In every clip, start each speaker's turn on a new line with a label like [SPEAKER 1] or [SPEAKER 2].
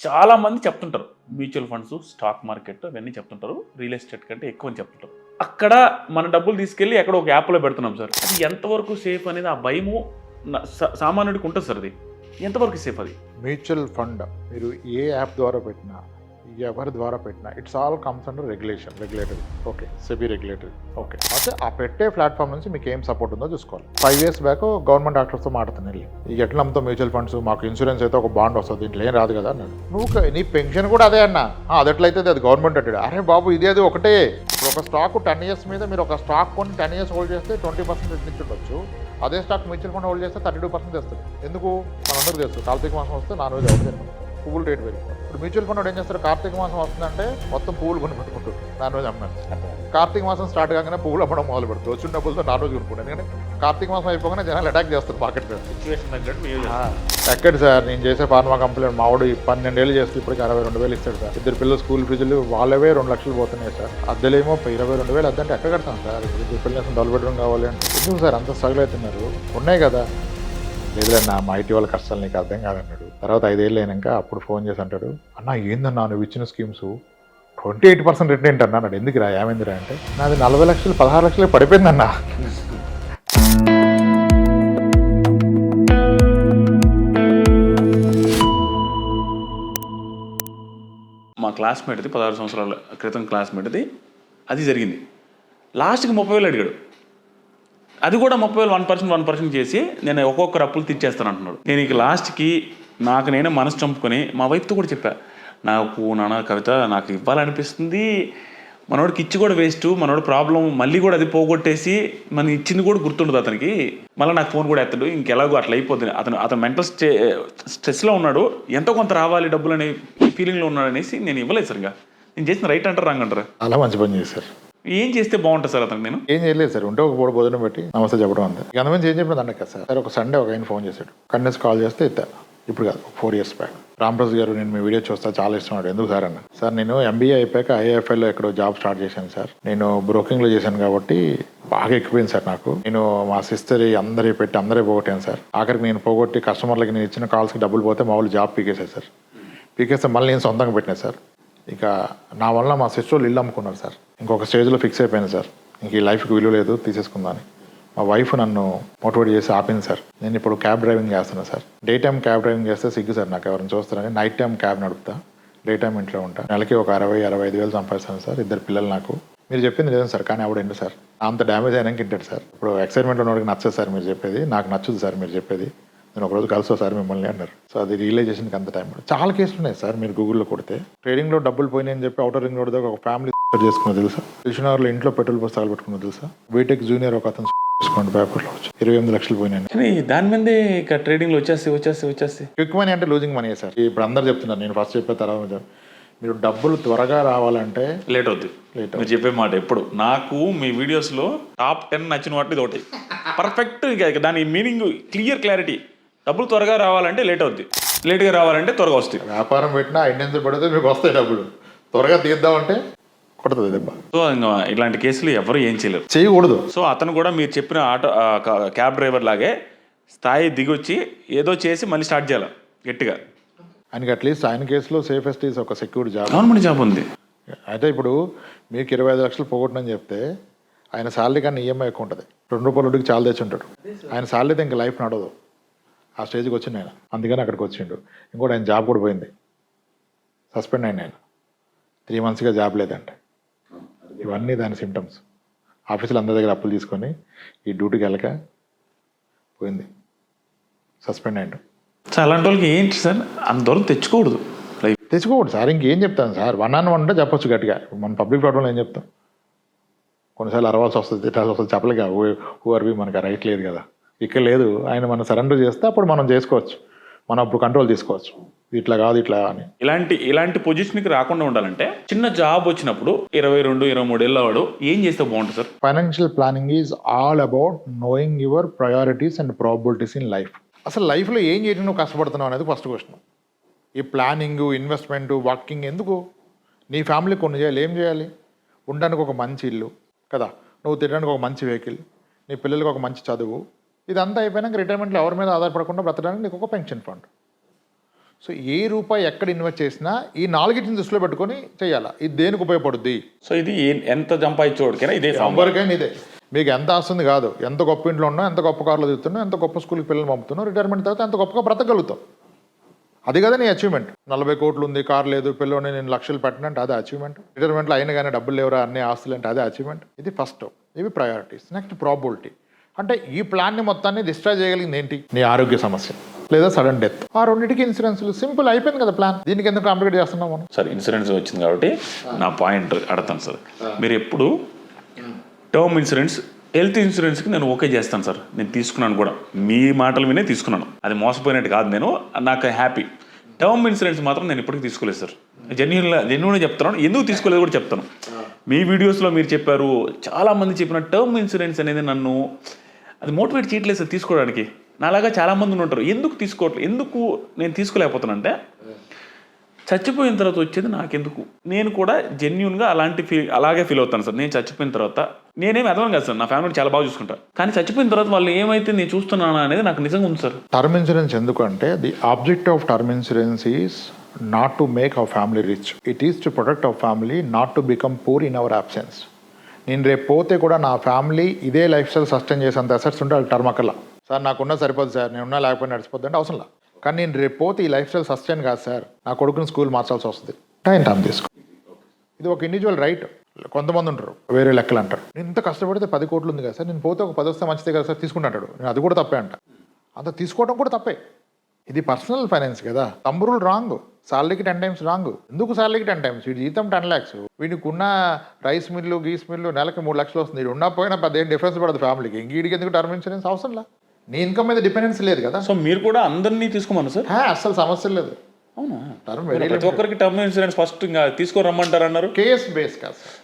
[SPEAKER 1] చాలామంది చెప్తుంటారు mutual funds, stock market అవన్నీ చెప్తుంటారు. రియల్ ఎస్టేట్ కంటే ఎక్కువ అని చెప్తుంటారు. అక్కడ మన డబ్బులు తీసుకెళ్ళి ఎక్కడ ఒక యాప్లో పెడుతున్నాం సార్. అది ఎంతవరకు సేఫ్ అనేది ఆ భయము సామాన్యుడికి ఉంటుంది సార్. అది ఎంతవరకు సేఫ్ అది?
[SPEAKER 2] మ్యూచువల్ ఫండ్ మీరు ఏ యాప్ ద్వారా పెట్టినా, ఎవరి ద్వారా పెట్టినా, it's all comes under regulatory. Okay, SEBI regulatory. Okay, అయితే ఆ పెట్టే ప్లాట్ఫామ్ నుంచి మీకు ఏం సపోర్ట్ ఉందో చూసుకోవాలి. 5 years బ్యాక్ గవర్నమెంట్ డాక్టర్స్తో మాట్లాడుతున్నాను వెళ్ళి, ఇక ఎట్లా నమ్ముతావు మ్యూచువల్ ఫండ్స్, మాకు ఇన్సూరెన్స్ అయితే ఒక బాండ్ వస్తుంది, దీంట్లో ఏం రాదు కదా అన్నాడు. నువ్వు నీ పెన్షన్ కూడా అదే అన్నా, అది ఎట్లయితే అది గవర్నమెంట్ అంటాడు. అరే బాబు, ఇది అది ఒకటే. ఇప్పుడు ఒక స్టాక్ 10 years మీద మీరు ఒక స్టాక్ కొని 10 years హోల్డ్ చేస్తే 20% రిటర్న్ ఉండొచ్చు. అదే స్టాక్ మ్యూచువల్ ఫండ్ హోల్డ్ చేస్తే 32% తెస్తుంది. ఎందుకు? మనందరూ తెలుసు, కార్తీక మాసం వస్తే నాన్ వెజ్ ఎవరు తినరు, పువ్వులు రేటు పెరిగిపోతుంది. ఇప్పుడు మ్యూచువల్ ఫండ్ ఏం చేస్తారు, కార్తీక మాసం వస్తుందంటే మొత్తం పువ్వులు కొని పెట్టుకుంటారు, నాన్ వెజ్ అమ్మారు. కార్తీక మాసం స్టార్ట్ కాగానే పువ్వులు అమ్మడం మొదలు పెడతారు, వచ్చిన డబ్బులతో నాన్ వెజ్ కొనుక్కుంటారు. ఎందుకంటే కార్తీక మాసం అయిపోగానే జనాలు అటాక్ చేస్తారు మార్కెట్ మీద.
[SPEAKER 1] సిచ్యువేషన్ తగ్గట్టు
[SPEAKER 2] ఎక్కడ సార్ నేను చేసే ఫార్మా కంపెనీ మావాడు 12 ఏళ్ళు చేస్తే ఇప్పటికి 62,000 ఇస్తాడు సార్. 2 పిల్లలు స్కూల్ ఫీజులు వాళ్ళవే 2 లక్షలు పోతున్నాయి సార్. అద్దెలేమో 22,000 అద్దంటే ఎక్కడ కడతాను సార్? 2 పిల్లలు డబుల్ బెడ్రూమ్ కావాలి అంటే ఎందుకు సార్ అంత స్ట్రగుల్ అవుతున్నారు? ఉన్నాయి కదా. లేదులేనా, మా ఐటీ వాళ్ళ కష్టాలు నీకు అర్థం కాదన్నాడు. తర్వాత 5 ఏళ్ళు అయినాక అప్పుడు ఫోన్ చేసి అంటాడు, అన్న ఏందన్నా నువ్వు ఇచ్చిన స్కీమ్స్ 28% రిటర్న్ ఏంటన్నా అన్నాడు. ఎందుకురా, ఏమైందిరా అంటే, నాది 40 లక్షలు 16 లక్షలే పడిపోయిందన్న.
[SPEAKER 1] మా క్లాస్మేట్ది 16 సంవత్సరాల క్రితం క్లాస్మేట్ది అది జరిగింది. లాస్ట్కి 30,000 అడిగాడు. అది కూడా 30,000 1% చేసి నేను ఒక్కొక్కరు అప్పులు తీర్చేస్తాను అంటున్నాడు. నేను ఇక లాస్ట్కి నాకు నేనే మనసు చంపుకొని మా వైఫ్తో కూడా చెప్పా, నాకు నాన్న కవిత నాకు ఇవ్వాలనిపిస్తుంది, మనోడికి ఇచ్చి కూడా వేస్ట్, మనోడు ప్రాబ్లం మళ్ళీ కూడా అది పోగొట్టేసి మన ఇచ్చింది కూడా గుర్తుండదు అతనికి, మళ్ళీ నాకు ఫోన్ కూడా ఎత్తాడు, ఇంకెలాగో అట్లా అయిపోతుంది, అతను మెంటల్ స్ట్రెస్లో ఉన్నాడు, ఎంతో కొంత రావాలి డబ్బులు అనే ఫీలింగ్లో ఉన్నాడు అనేసి నేను ఇవ్వలేదు సార్. నేను చేసిన రైట్ అంటారు రాంగ్ అంటారా?
[SPEAKER 2] అలా మంచి పని చేశారు.
[SPEAKER 1] ఏం చేస్తే బాగుంటుంది సార్ అతను? నేను
[SPEAKER 2] ఏం చేయలేదు సార్, ఉంటే ఒక పూట భోజనం పెట్టి నమస్తే చెప్పడం అంతే. అంతమంది ఏం చెప్పినది అండి కదా సార్. ఒక సండే ఒక ఆయన ఫోన్ చేశాడు, కన్నేసి కాల్ చేస్తే ఎత్తా. ఇప్పుడు కాదు, 4 years బ్యాక్. రామరాజు గారు నేను మీ వీడియో చూస్తా, చాలా ఇష్టం. ఎందుకు సార్ అన్న, సార్ నేను MBA అయిపోయాక IIFL ఎక్కడో జాబ్ స్టార్ట్ చేశాను సార్. నేను బ్రోకింగ్లో చేశాను కాబట్టి బాగా ఎక్కిపోయింది సార్ నాకు. నేను మా సిస్టర్ అందరి పెట్టి అందరే పోగొట్టాను సార్. ఆఖరికి నేను పోగొట్టి కస్టమర్లకి నేను ఇచ్చిన కాల్స్కి డబ్బులు పోతే మా వాళ్ళు జాబ్ పీకేశారు సార్. పీకేస్తే మళ్ళీ నేను సొంతంగా పెట్టినా సార్. ఇక నా వల్ల మా సిస్టర్ వాళ్ళు ఇల్లు అమ్ముకున్నారు సార్. ఇంకొక స్టేజ్లో ఫిక్స్ అయిపోయింది సార్, ఇంక ఈ లైఫ్కి విలువ లేదు, తీసేసుకుందాని. మా వైఫ్ నన్ను మోటివేట్ చేసి ఆపింది సార్. నేను ఇప్పుడు క్యాబ్ డ్రైవింగ్ చేస్తున్నాను sir. Day time cab driving చేస్తే సిగ్గు సార్ నాకు ఎవరైనా చూస్తారని. నైట్ టైం క్యాబ్ నడుపుతా, డే టైం ఇంట్లో ఉంటా. నెలకి ఒక 60-65 వేలు సంపాదిస్తాను సార్. 2 పిల్లలు నాకు. మీరు చెప్పింది లేదు సార్, కానీ ఆవిడ ఏంటి సార్ అంత డ్యామేజ్ అయినాక ఇంటాడు సార్. ఇప్పుడు ఎక్సైట్మెంట్లో ఉన్నవాడికి నచ్చదు సార్ మీరు చెప్పేది, నాకు నచ్చుదు సార్ మీరు చెప్పేది, నేను ఒకరోజు కలుసా సార్ మిమ్మల్ని అన్నారు. సో అది రియలైజేషన్కి అంత టైం పడుతుంది. చాలా కేసులు ఉన్నాయి సార్, మీరు గూగుల్లో కొడితే. ట్రేడింగ్లో డబ్బులు పోయినాయని చెప్పి అవుటర్ రింగ్ రోడ్ దగ్గర ఒక ఫ్యామిలీ చేసుకున్నది తెలుసా? తెలిసినవాళ్ళు ఇంట్లో పెట్రోల్ బస్తాలు పెట్టుకున్నది తెలుసా? బీటెక్ జూనియర్ ఒక అతను డిస్కౌంట్ పేపర్లో 28 లక్షలు పోయినాయి.
[SPEAKER 1] కానీ దాని మీదే ఇక ట్రేడింగ్లో వచ్చేసి
[SPEAKER 2] క్విక్ మనీ అంటే లూజింగ్ మనీ సార్. ఇప్పుడు అందరు చెప్తున్నారు, నేను ఫస్ట్ చెప్పే తర్వాత మీరు డబ్బులు త్వరగా రావాలంటే
[SPEAKER 1] లేట్ అవుతుంది. మీరు చెప్పే మాట ఎప్పుడు నాకు మీ వీడియోస్లో టాప్ 10 నచ్చిన వాటి ఇది ఒకటి పర్ఫెక్ట్. ఇక దాని మీనింగ్ క్లియర్ డబ్బులు త్వరగా రావాలంటే లేట్ అవుద్ది, లేట్గా రావాలంటే త్వరగా వస్తాయి.
[SPEAKER 2] వ్యాపారం పెట్టినా ఇండియన్స్ పడితే మీకు వస్తాయి డబ్బులు, త్వరగా తీద్దామంటే కొడుతుంది దెబ్బ.
[SPEAKER 1] సో ఇంకా ఇలాంటి కేసులు ఎవరు ఏం
[SPEAKER 2] చేయకూడదు.
[SPEAKER 1] సో అతను కూడా మీరు చెప్పిన క్యాబ్ డ్రైవర్ లాగే స్థాయి దిగొచ్చి ఏదో చేసి మళ్ళీ స్టార్ట్ చేయాలి గట్టిగా.
[SPEAKER 2] ఆయనకి అట్లీస్ట్ ఆయన కేసులో సేఫెస్ట్ ఈజ్ ఒక సెక్యూర్ జాబ్,
[SPEAKER 1] గవర్నమెంట్ జాబ్ ఉంది.
[SPEAKER 2] అయితే ఇప్పుడు మీకు 25 లక్షలు పోగొట్టనని చెప్తే ఆయన శాలరీ కానీ EMI ఎక్కువ ఉంటుంది. 2 రూపాయలకి చాలా తెచ్చి ఉంటాడు. ఆయన శాలరీతో ఇంకా లైఫ్ నడవదు. ఆ స్టేజ్కి వచ్చింది ఆయన, అందుకని అక్కడికి వచ్చిండు. ఇంకోటి ఆయన జాబ్ కూడా పోయింది, సస్పెండ్ అయిన ఆయన 3 monthsగా జాబ్ లేదంటే. ఇవన్నీ దాని సిమ్టమ్స్. ఆఫీసులో అందరి దగ్గర అప్పులు తీసుకొని ఈ డ్యూటీకి వెళ్ళక పోయింది, సస్పెండ్ అయ్యాడు.
[SPEAKER 1] సో అలాంటి వాళ్ళకి ఏంటి సార్ అంత దూరం తెచ్చుకోకూడదు
[SPEAKER 2] సార్. ఇంకేం చెప్తాను సార్, 1-on-1 అంటే చెప్పొచ్చు గట్టిగా. మన పబ్లిక్ ప్లాట్ఫామ్లో ఏం చెప్తాం? కొన్నిసార్లు అరవాల్సి వస్తుంది, తిట్టాల్సి వస్తుంది, చెప్పలేక హూ ఆర్ వి, మనకు రైట్ లేదు కదా. ఇక్కడ లేదు, ఆయన మనం సరెండర్ చేస్తే అప్పుడు మనం చేసుకోవచ్చు, మనం అప్పుడు కంట్రోల్ తీసుకోవచ్చు, ఇట్లా కాదు ఇట్లా అని.
[SPEAKER 1] ఇలాంటి పొజిషన్కి రాకుండా ఉండాలంటే చిన్న జాబ్ వచ్చినప్పుడు 22-23 ఏళ్ళ వాడు ఏం చేస్తే బాగుంటుంది sir?
[SPEAKER 2] Financial planning is all about knowing your priorities and probabilities in life. అసలు లైఫ్లో ఏం చేయడం నువ్వు కష్టపడుతున్నావు అనేది ఫస్ట్ క్వశ్చన్. ఈ ప్లానింగ్, ఇన్వెస్ట్మెంట్, వర్కింగ్ ఎందుకు? నీ ఫ్యామిలీ కొన్ని చేయాలి. ఏం చేయాలి? ఉండడానికి ఒక మంచి ఇల్లు కదా, నువ్వు తినడానికి ఒక మంచి వెహికల్, నీ పిల్లలకి ఒక మంచి చదువు, ఇదంతా అయిపోయినాక రిటైర్మెంట్లో ఎవరి మీద ఆధారపడకుండా బ్రతకడానికి నీకు ఒక పెన్షన్ ఫండ్. సో ఏ రూపాయి ఎక్కడ ఇన్వెస్ట్ చేసినా ఈ నాలుగిటిని దృష్టిలో పెట్టుకొని చేయాలా, ఇది దేనికి ఉపయోగపడుద్ది.
[SPEAKER 1] సో ఇది ఎంత సంపాదించోడికైనా ఇదే
[SPEAKER 2] ఎవరికైనా ఇదే. మీకు ఎంత వస్తుంది కాదు, ఎంత గొప్ప ఇంట్లో ఉన్నా, ఎంత గొప్ప కార్లో తిరుగుతున్నా, ఎంత గొప్ప స్కూల్కి పిల్లలు పంపుతున్నావు, రిటైర్మెంట్ తర్వాత ఎంత గొప్పగా బ్రతకగలుగుతాం. అది కదా నీ అచీవ్మెంట్. 40 కోట్లు ఉంది, కార్ లేదు, పిల్లోని నేను లక్షలు పెట్టనంటే అదే అచీవ్మెంట్. రిటైర్మెంట్లో అయినా కానీ డబ్బులు లేవరా, అన్ని ఆస్తులు అంటే అదే అచీవ్మెంట్. ఇది ఫస్ట్. ఇవి ప్రయారిటీస్. Next probability. అంటే ఈ ప్లాన్ని మొత్తాన్ని డిస్ట్రాయ్ చేయగలిగింది ఏంటి? నీ ఆరోగ్య సమస్య లేదా సడన్ డెత్. ఆ రెండింటికి ఇన్సూరెన్స్లు సింపుల్ అయిపోయింది కదా ప్లాన్. దీనికి ఎందుకు కాంప్లికేట్ చేస్తున్నాం మనం?
[SPEAKER 1] సార్ ఇన్సూరెన్స్ వచ్చింది కాబట్టి నా పాయింట్ అడతాను సార్. మీరు ఎప్పుడు టర్మ్ ఇన్సూరెన్స్, హెల్త్ ఇన్సూరెన్స్కి నేను ఓకే చేస్తాను సార్. నేను తీసుకున్నాను కూడా, మీ మాటలు వినే తీసుకున్నాను. అది మోసపోయినట్టు కాదు, నేను నాకు హ్యాపీ. టర్మ్ ఇన్సూరెన్స్ మాత్రం నేను ఇప్పటికీ తీసుకోలేదు సార్. జెన్యున్గా చెప్తున్నాను. ఎందుకు తీసుకోలేదు కూడా చెప్తాను. మీ వీడియోస్లో మీరు చెప్పారు, చాలామంది చెప్పిన టర్మ్ ఇన్సూరెన్స్ అనేది నన్ను అది మోటివేట్ చేయట్లేదు సార్ తీసుకోవడానికి. నాలాగా చాలామంది ఉంటారు, ఎందుకు తీసుకోవట్లేదు, ఎందుకు నేను తీసుకోలేకపోతానంటే చచ్చిపోయిన తర్వాత వచ్చేది నాకెందుకు. నేను కూడా జెన్యున్గా అలాగే ఫీల్ అవుతాను సార్. నేను చచ్చిపోయిన తర్వాత నేనేమి అర్థం కాదు సార్, నా ఫ్యామిలీని చాలా బాగా చూసుకుంటాను. కానీ చచ్చిపోయిన తర్వాత వాళ్ళు ఏమైతే నేను చూస్తున్నానా అనేది నాకు నిజంగా ఉంది సార్.
[SPEAKER 2] టర్మ్ ఇన్సూరెన్స్ ఎందుకంటే the object of term insurance is not to make our family rich. It is to protect our family, not to become poor in our absence. నేను రేపు పోతే కూడా నా ఫ్యామిలీ ఇదే లైఫ్ స్టైల్ సస్టైన్ చేసేంత assets ఉంటే అది టర్మ్ అక్కర్లా. సార్ నాకున్నా సరిపోదు సార్, నేనున్నా లేకపోయినా నడిచిపోద్ది అంటే అవసరంలా. కానీ నేను రేపు పోతే ఈ లైఫ్ స్టైల్ సస్టైన్ కాదు సార్, నా కొడుకుని స్కూల్ మార్చాల్సి వస్తుంది, టైం తీసుకో. ఇది ఒక ఇండివిజువల్ రైట్. కొంతమంది ఉంటారు వేరే లెక్కలు అంటారు, నేను ఇంత కష్టపడితే 10 కోట్లు ఉంది కదా సార్, నేను పోతే ఒక 10 వస్తే మంచిదే కదా సార్ తీసుకుంటాడు. నేను అది కూడా తప్పే అంట. అంత తీసుకోవడం కూడా తప్పే. ఇది పర్సనల్ ఫైనాన్స్ కదా. తమ్మురులు రాంగ్, సాలరీకి 10 times రాంగ్. ఎందుకు సాలరీకి 10 times? వీడి జీతం 10 lakhs, వీడికి ఉన్న రైస్ మిల్లు గీస్ మిల్లు నెలకి 3 లక్షలు వస్తుంది. వీడు ఉన్నా పోయినా పెద్ద ఏం డిఫరెన్స్ పడదు ఫ్యామిలీకి. ఇంక ఎందుకు టర్మ్ ఇన్సూరెన్స్ అవసరంలా. నీ ఇన్కమ్ మీద డిపెండెన్స్ లేదు కదా.
[SPEAKER 1] సో మీరు కూడా అందరినీ తీసుకోమన్నారు సార్?
[SPEAKER 2] అస్సలు సమస్య లేదు.
[SPEAKER 1] అవునా?
[SPEAKER 2] టర్మ్
[SPEAKER 1] ప్రతి ఒక్కరికి టర్మ్ ఇన్సూరెన్స్ ఫస్ట్ ఇంకా తీసుకురమ్మంటారు అన్నారు.
[SPEAKER 2] కేస్ బేస్ కాదు సార్.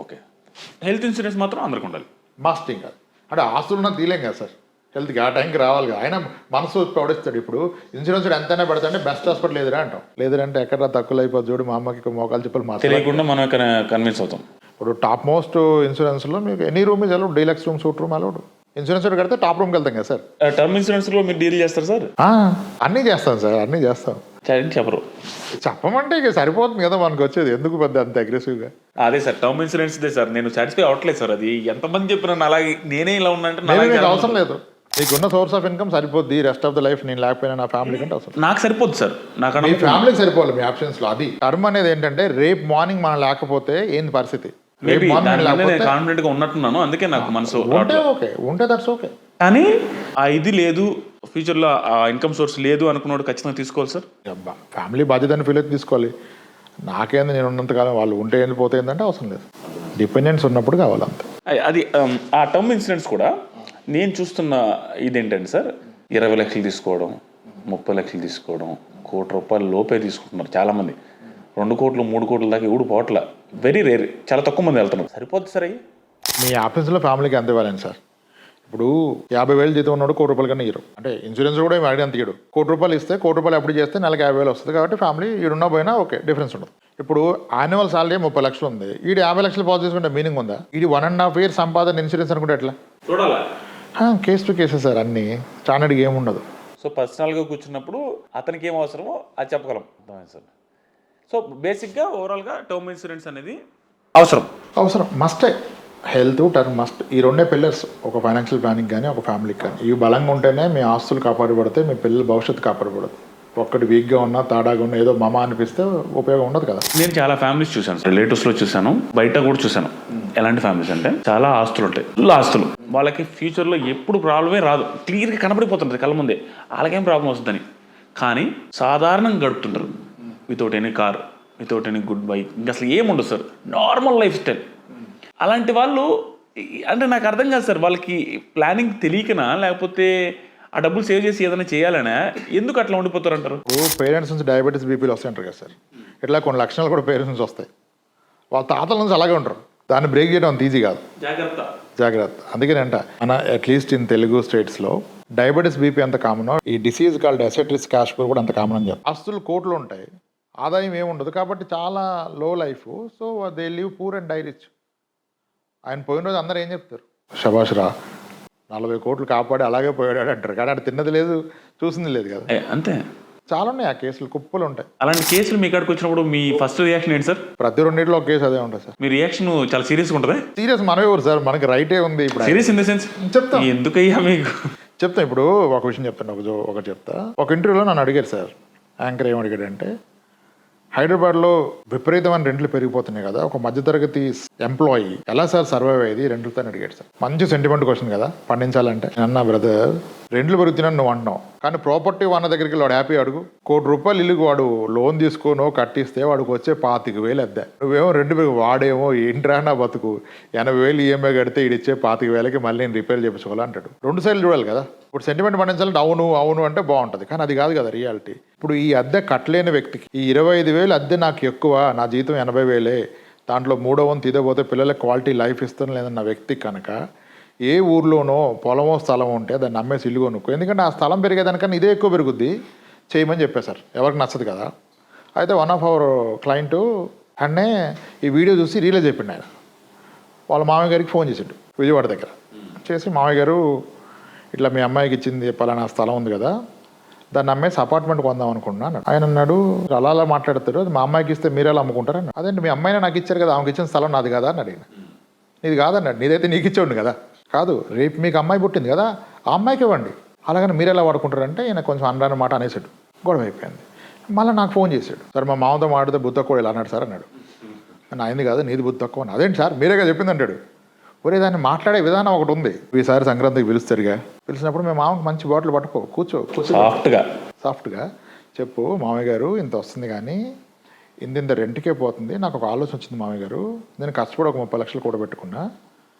[SPEAKER 1] ఓకే. హెల్త్ ఇన్సూరెన్స్ మాత్రం అందరికి ఉండాలి.
[SPEAKER 2] మస్ట్. ఇంకా అంటే ఆస్తులు ఉన్నది తీలేం కదా సార్, హెల్త్కి ఆ టైంకి రావాలి కదా. ఆయన మనసు పడిస్తాడు. ఇప్పుడు ఇన్సూరెన్స్ ఎంతైనా పెడతాంటే బెస్ట్ హాస్పిటల్ లేదురా అంటాం. లేదంటే ఎక్కడ తక్కువ అయిపోతుంది చూడు, మా అమ్మకి మోకాలు చెప్పలు మా
[SPEAKER 1] తెలియకుండా మనం కన్విన్స్ అవుతాం.
[SPEAKER 2] ఇప్పుడు టాప్ మోస్ట్ ఇన్సూరెన్స్లో మీకు any room is allowed, deluxe room, suite room allowed. Insurance కడితే టాప్ రూమ్కి వెళ్తాం కదా సార్.
[SPEAKER 1] టర్మ్ ఇన్సూరెన్స్లో మీరు డీల్ చేస్తారు సార్?
[SPEAKER 2] అన్నీ చేస్తాం సార్, అన్నీ చేస్తాం.
[SPEAKER 1] చెప్పరు,
[SPEAKER 2] చెప్పమంటే ఇక సరిపోతుంది కదా మనకు వచ్చేది. ఎందుకు పెద్ద అంత అగ్రెసివ్గా?
[SPEAKER 1] అదే సార్ టర్మ్ ఇన్సూరెన్స్ సార్. నేను సాటిస్ఫై అవ్వట్లేదు సార్. అది ఎంతమంది చెప్పిన అలాగే నేనే ఇలా ఉన్నానంటే
[SPEAKER 2] నాకు అవసరం లేదు. నీకున్న సోర్స్ ఆఫ్ ఇన్కమ్ సరిపోద్ది, రెస్ట్ ఆఫ్ ద లైఫ్ నేను లేకపోయినా నా ఫ్యామిలీ కంటే అవసరం.
[SPEAKER 1] నాకు సరిపోద్ది సార్. నాకు
[SPEAKER 2] మీ ఫ్యామిలీకి సరిపోవాలి మీ ఆప్షన్స్లో. అది టర్మ్ అనేది ఏంటంటే రేపు మార్నింగ్ మనం లేకపోతే ఏంది పరిస్థితి.
[SPEAKER 1] కాన్ఫిడెంట్ గా ఉన్నట్టున్నాను, అందుకే నాకు మనసు
[SPEAKER 2] ఉంటే దట్స్ ఓకే.
[SPEAKER 1] కానీ ఆ ఇది లేదు, ఫ్యూచర్లో ఆ ఇన్కమ్ సోర్స్ లేదు అనుకున్నాడు ఖచ్చితంగా తీసుకోవాలి సార్.
[SPEAKER 2] ఫ్యామిలీ బాధ్యత అని ఫీల్ అయితే తీసుకోవాలి. నాకేంది నేను ఉన్నంతకాలం, వాళ్ళు ఉంటే ఏంది పోతే ఏంటంటే అవసరం లేదు. డిపెండెన్స్ ఉన్నప్పుడు కావాలి అంతే.
[SPEAKER 1] అది ఆ టర్మ్ ఇన్సూరెన్స్ కూడా నేను చూస్తున్న ఇదేంటంటే సార్, 20 లక్షలు తీసుకోవడం, 30 లక్షలు తీసుకోవడం, ₹1,00,00,000 లోపే తీసుకుంటున్నారు చాలామంది. 2 కోట్లు 3 కోట్ల దాకా ఎవడు పోవట్ల, వెరీ రేర్, చాలా తక్కువ మంది వెళ్తున్నారు. సరిపోద్ది సార్. అయ్యి
[SPEAKER 2] మీ ఆఫీస్లో ఫ్యామిలీకి ఎంత ఇవ్వాలండి సార్? ఇప్పుడు 50,000 జీతం ఉన్నాడు, ₹1,00,00,000 కన్నా ఇయ్యరు. అంటే ఇన్సూరెన్స్ కూడా ఏమి అంత ఇయ్యడు. ₹1,00,00,000 ఇస్తే ₹1,00,00,000 అప్పుడు చేస్తే నెలకు 50,000 వస్తుంది. కాబట్టి ఫ్యామిలీ ఈడున్నా పోయినా ఓకే, డిఫరెన్స్ ఉండదు. ఇప్పుడు యాన్యువల్ సాలరీ 30 లక్షలు ఉంది, ఈడు 50 లక్షలు పాస్ చేసుకుంటే మీనింగ్ ఉందా? ఇది 1.5 years సంపాదన ఇన్సూరెన్స్ అనుకుంటే ఎట్లా?
[SPEAKER 1] చూడాలా?
[SPEAKER 2] కేస్ టు కేసే సార్, అన్ని స్టాండర్డ్గా ఏముండదు.
[SPEAKER 1] సో పర్సనల్గా కూర్చున్నప్పుడు అతనికి ఏం అవసరమో అది చెప్పగలం సార్. సో బేసిక్గా ఓవరాల్గా టర్మ్ ఇన్సూరెన్స్ అనేది అవసరం మస్టే. Health, term must. ఈ రెండే పిల్లర్స్ ఒక ఫైనాన్షియల్ ప్లానింగ్ కానీ ఒక ఫ్యామిలీకి కానీ. ఇవి బలంగా ఉంటేనే మీ ఆస్తులు కాపాడబడితే మీ పిల్లల భవిష్యత్తు కాపాడబడదు. ఒక్కటి వీక్గా ఉన్నా, తాడాగా ఉన్నా, ఏదో మమ అనిపిస్తే ఉపయోగం ఉండదు కదా. నేను చాలా ఫ్యామిలీస్ చూశాను, రిలేటివ్స్లో చూశాను, బయట కూడా చూశాను. ఎలాంటి ఫ్యామిలీస్ అంటే చాలా ఆస్తులు ఉంటాయి, ఆస్తులు. వాళ్ళకి ఫ్యూచర్లో ఎప్పుడు ప్రాబ్లమే రాదు, క్లియర్గా కనబడిపోతుంటుంది కళ్ళ ముందే వాళ్ళకేం ప్రాబ్లం వస్తుందని. కానీ సాధారణంగా గడుపుతుంటారు, without any car, without any good bike, ఇంకా అసలు ఏముండదు సార్, నార్మల్ లైఫ్ స్టైల్. అలాంటి వాళ్ళు అంటే నాకు అర్థం కాదు సార్, వాళ్ళకి ప్లానింగ్ తెలియకనా, లేకపోతే ఆ డబ్బులు సేవ్ చేసి ఏదైనా చేయాలనే ఎందుకు అట్లా ఉండిపోతారు అంటారు?
[SPEAKER 2] పేరెంట్స్ నుంచి డయాబెటీస్, బీపీలు వస్తాయంటారు కదా సార్. ఇట్లా కొన్ని లక్షణాలు కూడా పేరెంట్స్ నుంచి వస్తాయి. వాళ్ళ తాతల నుంచి అలాగే ఉంటారు. దాన్ని బ్రేక్ చేయడం అంత ఈజీ కాదు, జాగ్రత్త. అందుకేనంట మన అట్లీస్ట్ ఇన్ తెలుగు స్టేట్స్లో డయాబెటీస్, బీపీ ఎంత కామనో, ఈ disease called asset risk cash flow కూడా అంత కామన్ అని చెప్పి. ఆస్తులు కోట్లు ఉంటాయి, ఆదాయం ఏముండదు, కాబట్టి చాలా low life. So they live poor and die rich. ఆయన పోయిన రోజు అందరూ ఏం చెప్తారు? శభాష్ రా, 40 కోట్లు కాపాడి అలాగే పోయాడు అంటారు. కానీ అక్కడ తిన్నది లేదు, చూసింది లేదు కదా.
[SPEAKER 1] అంతే.
[SPEAKER 2] చాలా ఉన్నాయి ఆ కేసులు, కుప్పలు ఉంటాయి.
[SPEAKER 1] అలాంటి కేసులు మీ కాడికి వచ్చినప్పుడు మీ ఫస్ట్ రియాక్షన్ ఏంటి సార్?
[SPEAKER 2] ప్రతి రెండింటిలో ఒక కేసు అదే ఉంటుంది సార్.
[SPEAKER 1] మీ రియాక్షన్ చాలా సీరియస్గా ఉంటుంది.
[SPEAKER 2] సీరియస్ మనమే ఎవరు సార్, మనకి రైటే ఉంది ఇప్పుడు.
[SPEAKER 1] సీరియస్ ఇన్ ద సెన్స్
[SPEAKER 2] చెప్తాం,
[SPEAKER 1] ఎందుకయ్యా మీకు
[SPEAKER 2] చెప్తాం. ఇప్పుడు ఒక విషయం చెప్తాను, ఒకటి చెప్తా. ఒక ఇంటర్వ్యూలో నన్ను అడిగారు సార్, యాంకర్ ఏం అడిగాడంటే, హైదరాబాద్లో విపరీతమైన రెంట్లు పెరిగిపోతున్నాయి కదా, ఒక మధ్యతరగతి ఎంప్లాయీ ఎలా సార్ సర్వైవ్ అయ్యేది రెంట్లతో అని అడిగాడు సార్. మంచి సెంటిమెంట్ క్వశ్చన్ కదా పండించాలంటే. అన్న బ్రదర్, రెంట్లు పెరుగుతున్నాను నువ్వు అంటున్నావు, కానీ ప్రాపర్టీ వాడిన దగ్గరికి వాడు హ్యాపీ అడుగు. ₹1,00,00,000 ఇల్లుకి వాడు లోన్ తీసుకోనో కట్టిస్తే వాడికి వచ్చే 25,000 అద్దె. నువ్వేమో రెండు వాడేమో ఏంట్రా నా బతుకు, 80,000 ఈఎంఐ కడితే ఇడిచ్చే 25,000కి మళ్ళీ నేను రిపేర్ చేయించుకోవాలి అంటాడు. రెండు సైడ్లు చూడాలి కదా. ఇప్పుడు సెంటిమెంట్ పండించాలంటే అవును అవును అంటే బాగుంటుంది, కానీ అది కాదు కదా రియాలిటీ. ఇప్పుడు ఈ అద్దె కట్టలేని వ్యక్తికి ఈ 25,000 అద్దె నాకు ఎక్కువ, నా జీతం 80,000, దాంట్లో 3వ తీదపోతే పిల్లలకు క్వాలిటీ లైఫ్ ఇస్తాను లేదన్న వ్యక్తి కనుక ఏ ఊర్లోనో పొలమో స్థలం ఉంటే దాన్ని అమ్మేసి ఇల్లు కొనుక్కో, ఎందుకంటే ఆ స్థలం పెరిగేదానికన్నా ఇదే ఎక్కువ పెరుగుద్ది, చేయమని చెప్పేశారు. ఎవరికి నచ్చదు కదా. అయితే వన్ ఆఫ్ అవర్ క్లయింట్ అన్నే ఈ వీడియో చూసి రియలైజ్ అయిపోయింది. ఆయన వాళ్ళ మామయ్య గారికి ఫోన్ చేసాడు విజయవాడ దగ్గర. చేసి మామయ్య గారు ఇట్లా మీ అమ్మాయికి ఇచ్చింది పలానా స్థలం ఉంది కదా, దాన్ని అమ్మేసి అపార్ట్మెంట్ కొందాం అనుకుంటున్నాను. ఆయన అన్నాడు, అలా మాట్లాడతారు, అది మా అమ్మాయికి ఇస్తే మీరు ఎలా అమ్ముకుంటారు అన్నాడు. అదేంటి మీ అమ్మాయినే నాకు ఇచ్చారు కదా, ఆమెకి ఇచ్చిన స్థలం నాది కదా అని అడిగిన. నీది కాదన్నాడు. నీదైతే నీకు ఇచ్చేవాడు కదా. కాదు, రేపు మీకు అమ్మాయి పుట్టింది కదా, ఆ అమ్మాయికి ఇవ్వండి, అలాగని మీరు ఎలా వాడుకుంటారంటే ఈయన కొంచెం అనరాని మాట అనేసాడు. గొడవ అయిపోయింది. మళ్ళీ నాకు ఫోన్ చేశాడు, సార్ మా మామతో మాట్లాడితే బుద్ధ కూడా ఇలా అన్నాడు సార్ అన్నాడు. అయింది కాదు, నీది బుద్ధి తక్కువ అని. అదేంటి సార్ మీరేగా చెప్పింది అంటాడు. ఒరే దాన్ని మాట్లాడే విధానం ఒకటి ఉంది. ఈసారి సంక్రాంతికి పిలుస్తారుగా, పిలిచినప్పుడు మేము మామకి మంచి బాటిల్ పట్టుకో, కూర్చో సాఫ్ట్గా చెప్పు, మామయ్య గారు ఇంత వస్తుంది కానీ ఇంత రెంట్కే పోతుంది, నాకు ఒక ఆలోచన వచ్చింది మామయ్య గారు, నేను కష్టపడి ఒక 30 లక్షలు కూడా పెట్టుకున్నా,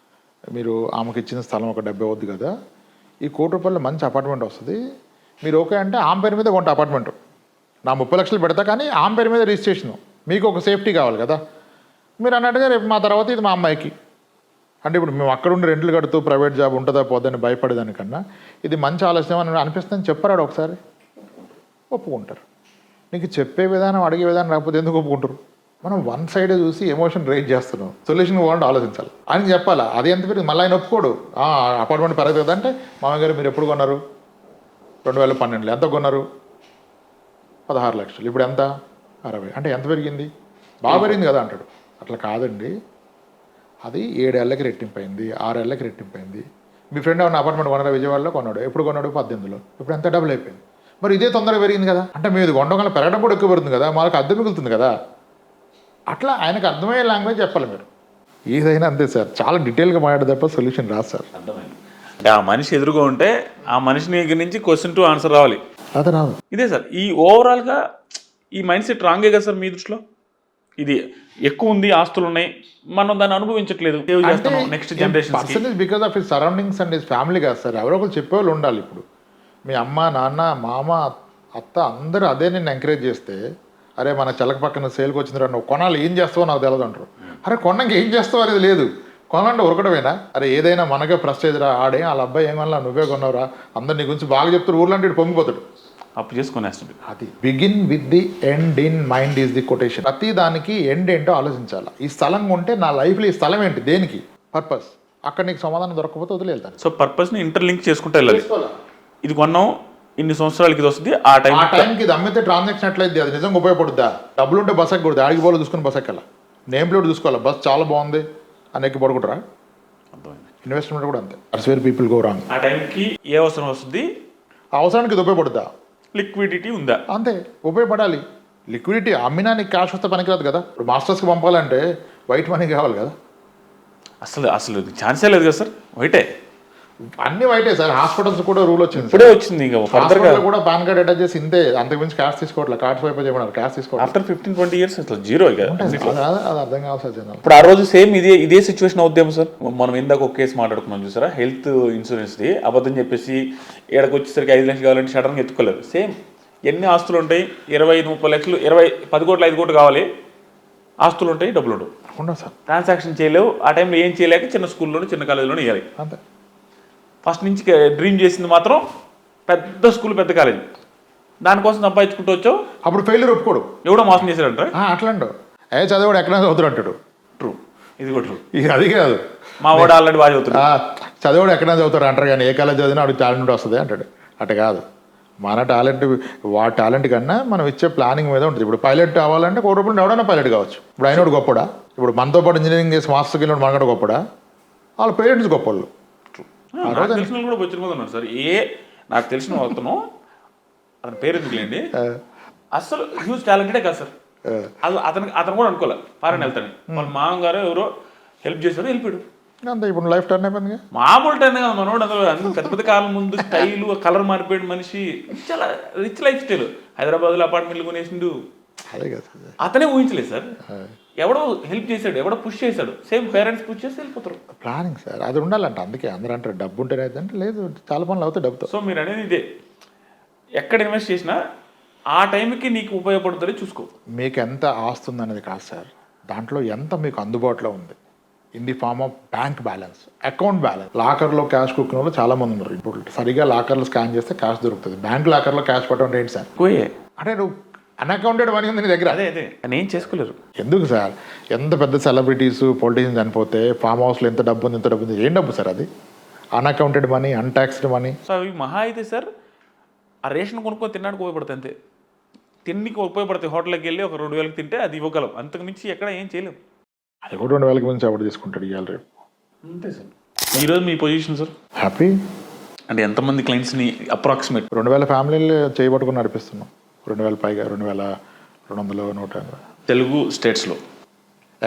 [SPEAKER 2] మీరు ఆమెకి ఇచ్చిన స్థలం ఒక 70 అవుద్ది కదా, ఈ ₹1,00,00,000 మంచి అపార్ట్మెంట్ వస్తుంది, మీరు ఓకే అంటే ఆమె పేరు మీద కొంట అపార్ట్మెంట్, నా 30 లక్షలు పెడతా కానీ ఆమె పేరు మీద రిజిస్ట్రేషను, మీకు ఒక సేఫ్టీ కావాలి కదా, మీరు అన్నట్టుగా రేపు మా తర్వాత ఇది మా అమ్మాయికి. అంటే ఇప్పుడు మేము అక్కడ ఉండి రెంట్లు కడుతూ ప్రైవేట్ జాబ్ ఉంటుందా పోదని భయపడేదానికన్నా ఇది మంచి ఆలోచన అని అనిపిస్తుందని చెప్పారాడు. ఒకసారి ఒప్పుకుంటారు. నీకు చెప్పే విధానం అడిగే విధానం రాకపోతే ఎందుకు ఒప్పుకుంటారు? మనం వన్ సైడ్ చూసి ఎమోషన్ రేజ్ చేస్తున్నాం, సొల్యూషన్ బాగుంటే ఆలోచించాలి. ఆయనకి చెప్పాలా, అది ఎంత పెరిగింది మళ్ళీ ఆయన ఒప్పుకోడు. అపార్ట్మెంట్ పెరగదు కదా అంటే, మామయ్య గారు మీరు ఎప్పుడు కొన్నారు? 2012. ఎంత కొన్నారు? 16 లక్షలు. ఇప్పుడు ఎంత? 60. అంటే ఎంత పెరిగింది? బాగా పెరిగింది కదా అంటాడు. అట్లా కాదండి, అది 7 ఏళ్ళకి రెట్టింపైంది, 6 ఏళ్ళకి రెట్టింపైంది. మీ ఫ్రెండ్ ఏమన్నా అపార్ట్మెంట్ కొన్నారా? విజయవాడలో కొన్నాడు. ఎప్పుడు కొన్నాడు? 18లో. ఇప్పుడు ఎంత డబుల్ అయిపోయింది. మరి ఇదే తొందరగా పెరిగింది కదా. అంటే మీరు కొండ వల్ల పెరగడం కూడా ఎక్కువ పెరుగుతుంది కదా, మాకు అద్దె మిగులుతుంది కదా. అట్లా ఆయనకు అర్థమయ్యే లాంగ్వేజ్ చెప్పాలి మీరు. ఏదైనా అంతే సార్, చాలా డీటెయిల్గా మాట్లాడే తప్ప సొల్యూషన్ రాదు సార్.
[SPEAKER 1] అర్థమైంది. అంటే ఆ మనిషి ఎదురుగా ఉంటే ఆ మనిషి నుంచి క్వశ్చన్ టు ఆన్సర్ రావాలి.
[SPEAKER 2] అది రాదు.
[SPEAKER 1] ఇదే సార్ ఈ ఓవరాల్గా ఈ మైండ్ సెట్ రాంగే కదా సార్ మీ దృష్టిలో. ఇది ఎక్కువ ఉంది, ఆస్తులు ఉన్నాయి, మనం దాన్ని అనుభవించట్లేదు, next generation
[SPEAKER 2] because of his surroundings and his family కాదు సార్. ఎవరో ఒకరు చెప్పేవాళ్ళు ఉండాలి. ఇప్పుడు మీ అమ్మ నాన్న మామ అత్త అందరూ అదే నేను ఎంకరేజ్ చేస్తే, అరే మన చెలక పక్కన సేల్కి వచ్చిందిరా, నువ్వు కొనాలి, ఏం చేస్తావో నాకు తెలియదు అంటారు. అరే కొన్నాక ఏం చేస్తావు అనేది లేదు, కొనాలంటే ఉరకడమేనా? అరే ఏదైనా మనకే ప్రెస్టేజ్ రా, ఆడే వాళ్ళ అబ్బాయి ఏమన్నా నువ్వే కొన్నావురా, అందరు నీ గురించి బాగా చెప్తారు ఊర్లో అంటే పొంగిపోతాడు,
[SPEAKER 1] అప్పు చేసుకునేస్తుంది.
[SPEAKER 2] అది begin with the end in mind is the quotation. ప్రతి దానికి ఎండ్ ఏంటో ఆలోచించాలి. ఈ స్థలం ఉంటే నా లైఫ్లో ఈ స్థలం ఏంటి, దేనికి పర్పస్, అక్కడ నీకు సమాధానం దొరకకపోతే వదిలేళ్తాను.
[SPEAKER 1] సో పర్పస్ని ఇంటర్లింక్ చేసుకుంటే వెళ్ళాలి. ఇది కొన్నాం, ఇన్ని సంవత్సరాలకి ఇది వస్తుంది, ఆ టైంకి
[SPEAKER 2] ఇది అమ్మితే ట్రాన్సాక్షన్ ఎట్లయిద్ది, అది నిజంగా ఉపయోగపడుద్దా? డబ్బులు ఉంటే బస్ ఎక్కకూడదు, ఆడికి పోలో చూసుకుని బస్ ఎక్కాల, నేమ్ ప్లేట్ చూసుకోవాలి, బస్ చాలా బాగుంది అని ఎక్కి పడుకుంటారా? ఇన్వెస్ట్మెంట్ కూడా అంతే. That's where people go wrong.
[SPEAKER 1] ఆ టైంకి ఏ అవసరం వస్తుంది,
[SPEAKER 2] ఆ అవసరానికి ఇది ఉపయోగపడుద్దా?
[SPEAKER 1] లిక్విడిటీ ఉందా? అంతే,
[SPEAKER 2] ఉపయోగపడాలి. లిక్విడిటీ అమ్మినా నీకు క్యాష్ వస్తే పనికిరాదు కదా. ఇప్పుడు మాస్టర్స్కి పంపాలంటే వైట్ మనీ కావాలి కదా.
[SPEAKER 1] అసలు ఛాన్సే లేదు కదా సార్, వైటే,
[SPEAKER 2] అన్ని వైటే సార్. హాస్పిటల్స్ కూడా రూల్ వచ్చింది,
[SPEAKER 1] ఇప్పుడే వచ్చింది. ఇంకా
[SPEAKER 2] హాస్పిటల్ కూడా పాన్ కార్డ్ అటాచ్ చేసి ఇంతే, అంతకుమించి క్యాష్ తీసుకోవట్లేదు, కార్డ్ స్వైప్ చేయమన్నారు, క్యాష్ తీసుకోవాలి.
[SPEAKER 1] ఆఫ్టర్ 15-20 years అసలు జీరో.
[SPEAKER 2] అది అర్థం కావాలి సార్ జనాలు.
[SPEAKER 1] ఇప్పుడు ఆ రోజు సేమ్ ఇదే సిచ్యువేషన్ అవుద్దేమో సార్. మనం ఇందాక ఒక కేసు మాట్లాడుకున్నాం చూసారా, హెల్త్ ఇన్సూరెన్స్ది అబద్ధం చెప్పేసి ఏడకి వచ్చేసరికి 5 లక్షలు కావాలంటే షటర్ని ఎత్తుకోలేదు. సేమ్ ఎన్ని ఆస్తులు ఉంటాయి, 25-30 లక్షలు, 10 కోట్లు 5 కోట్లు కావాలి, ఆస్తులు ఉంటాయి, డబ్బులు ఉండవు సార్, ట్రాన్సాక్షన్ చేయలేవు. ఆ టైంలో ఏం చేయలేక చిన్న స్కూల్లోనే చిన్న కాలేజీలోనే ఇవ్వాలి.
[SPEAKER 2] అంతే.
[SPEAKER 1] ఫస్ట్ నుంచి డ్రీమ్ చేసింది మాత్రం పెద్ద స్కూల్ పెద్ద కాలేజీ, దానికోసం సంపాదించుకుంటూ వచ్చావు.
[SPEAKER 2] అప్పుడు ఫెయిల్యూర్ ఒప్పుకోడు,
[SPEAKER 1] ఎవడో మోసం చేశాడంట.
[SPEAKER 2] అట్లా చదివాడు ఎక్కడ చదువుతాడు అంటాడు.
[SPEAKER 1] ట్రూ, ఇది కూడా ట్రూ.
[SPEAKER 2] ఇది అది కాదు,
[SPEAKER 1] మా వాడు ఆల్రెడీ బాగా చదువుతాడు.
[SPEAKER 2] చదివాడు ఎక్కడ చదువుతాడు అంటారు, కానీ ఏ కాలేజ్ చదివినా వాడికి టాలెంట్ వస్తుంది అంటాడు. అట్ట కాదు, మన టాలెంట్ టాలెంట్ కన్నా మనం ఇచ్చే ప్లానింగ్ మీద ఉంటుంది. ఇప్పుడు పైలట్ అవ్వాలంటే కోటి రూపాయలు ఎవడైనా పైలట్ కావచ్చు. ఇప్పుడు ఆయన కూడా గొప్పడా, ఇప్పుడు మనతో పాటు ఇంజనీరింగ్ చేసి మాస్టర్కి వెళ్ళిన మనకంటే గొప్పడా, వాళ్ళ పేరెంట్స్ గొప్పవాళ్ళు.
[SPEAKER 1] నాకు తెలిసిన వాళ్ళు కూడా వచ్చిన మంది ఉన్నారు సార్. నాకు తెలిసిన అతను అతని పేరు ఎందుకులేండి, అసలు హ్యూజ్ టాలెంటెడే కాదు సార్. అతను కూడా అనుకోలే ఫారెన్ వెళ్తాను. వాళ్ళ మామగారు ఎవరో హెల్ప్ చేశారు, వెళ్ళిపోయాడు.
[SPEAKER 2] అంతే, ఇప్పుడు లైఫ్ టర్న్ అయిపోయింది.
[SPEAKER 1] మామూలు టైం కదా మనోడు. అందులో పెద్ద పెద్ద కాలం ముందు స్టైల్ కలర్ మారిపోయాడు మనిషి. చాలా రిచ్ లైఫ్ స్టైల్. హైదరాబాద్లో అపార్ట్మెంట్లు కొనేసిండు.
[SPEAKER 2] అదే కదా,
[SPEAKER 1] అతనే ఊహించలేదు సార్. ఎవడో హెల్ప్ చేశాడు, ఎవడో పుష్ చేశాడు. సేమ్ పేరెంట్స్ పుష్ చేసి వెళ్ళిపోతారు.
[SPEAKER 2] ప్లానింగ్ సార్, అది ఉండాలంట. అందుకే అందరూ అంటారు డబ్బు ఉంటేనే అంటే లేదు, చాలా పనులు అవుతాయి డబ్బుతో.
[SPEAKER 1] సో మీరు అనేది ఇదే, ఎక్కడ ఇన్వెస్ట్ చేసినా ఆ టైంకి నీకు ఉపయోగపడుతుంది చూసుకో.
[SPEAKER 2] మీకు ఎంత ఆస్తుంది అనేది కాదు సార్, దాంట్లో ఎంత మీకు అందుబాటులో ఉంది. In the form of bank balance, account balance. లాకర్లో క్యాష్ కుక్కిన వాళ్ళు చాలా మంది ఉన్నారు. ఇప్పుడు సరిగా లాకర్లో స్కాన్ చేస్తే క్యాష్ దొరుకుతుంది. బ్యాంక్ లాకర్లో క్యాష్ పట్టడం ఏంటి సార్? అంటే నువ్వు అన్అకౌంటెడ్ మనీ ఉంది నీ దగ్గర.
[SPEAKER 1] అదే నేను చేసుకోలేరు.
[SPEAKER 2] ఎందుకు సార్? ఎంత పెద్ద సెలబ్రిటీస్ పొలిటీషియన్స్ చనిపోతే ఫామ్ హౌస్లో ఎంత డబ్బు ఉంది, ఏం డబ్బు సార్ అది? Unaccounted money, untaxed money.
[SPEAKER 1] So అవి మహా అయితే సార్ ఆ రేషన్ కొనుక్కొని తినడానికి ఉపయోగపడతాయి అంతే. తిండికి ఉపయోగపడతాయి. హోటల్కి వెళ్ళి ఒక 2,000 తింటే అది ఇవ్వగలం, అంతకు మించి ఎక్కడ ఏం చేయలేం.
[SPEAKER 2] అది కూడా 2,000 మించి ఎవరు తీసుకుంటాడు ఇవాళ రేపు?
[SPEAKER 1] అంతే సార్. ఈరోజు మీ పొజిషన్ సార్
[SPEAKER 2] హ్యాపీ
[SPEAKER 1] అంటే ఎంతమంది క్లయింట్స్ని అప్రాక్సిమేట్?
[SPEAKER 2] 2,000 ఫ్యామిలీలు చేయబట్టుకుని నడిపిస్తున్నాం. 2,000 పైగా, 2,200, 180
[SPEAKER 1] తెలుగు స్టేట్స్లో